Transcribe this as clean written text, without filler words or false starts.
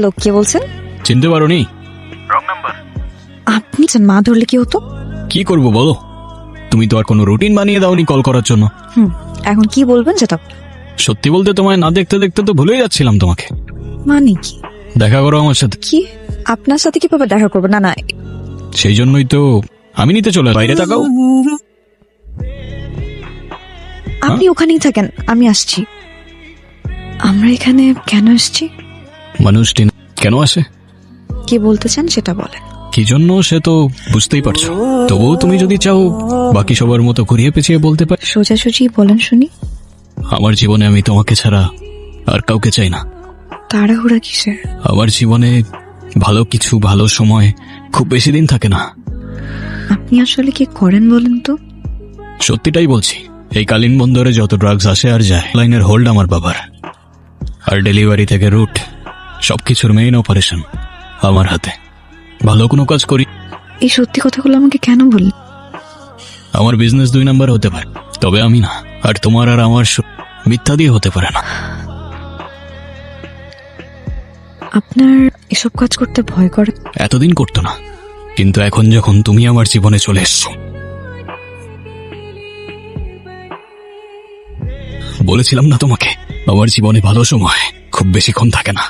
লোক কে বলছেন? চিনতে পারোনি? আপনি মা ধরলে কি হতো? কি করব বলো, তুমি তো আর কোনো রুটিন বানিয়ে দাওনি কল করার জন্য। এখন কি বলবেন সেটা? সত্যি বলতে তোমায় না দেখতে দেখতে তো ভুলেই যাচ্ছিলাম তোমাকে। মানে কি? দেখা করো আমার সাথে। কি আপনার সাথে কিভাবে দেখা করবো? না না, সেই জন্যই তো আমি নিতে চলে বাইরে তাকাও। আপনি ওখানেই থাকেন, আমি আসছি। আমরা এখানে কেন আসছি? মানুষটি কেন আসে, কি বলতে চান সেটা বলেন। কি জন্য সে তো বুঝতেই পারছো। তবুও তুমি যদি চাও বাকি সবার মতো ঘুরিয়ে পেঁচিয়ে বলতে পারি। সোজাসুজি বলেন শুনি। আমার জীবনে আমি তোমাকে ছাড়া আর কাউকে চাই না। তাড়াহুড়া কিসের? আমার জীবনে ভালো কিছু, ভালো সময় খুব বেশি দিন থাকে না। আপনি আসলে কি করেন বলেন তো? সত্যিটাই বলছি, এই কালীন বন্দরে যত ড্রাগস আসে আর যায়, লাইনের হোল্ড আমার বাবার। আর ডেলিভারি থেকে রুট, সবকিছুর মেইন অপারেশন আমার হাতে। ভালো কোনো কাজ করি। এই সত্যি কথাগুলো আমাকে কেন বললেন? আমার বিজনেস 2 নাম্বার হতে পারে, তবে আমি না। আর তোমার আর আমার মিথ্যা দিয়ে হতে পারে না। আপনার এসব কাজ করতে ভয় করে? এতদিন করতো না, কিন্তু এখন যখন তুমি আমার জীবনে চলে এসছো, বলেছিলাম না তোমাকে আমার জীবনে ভালো সময় খুব বেশিক্ষণ থাকে না।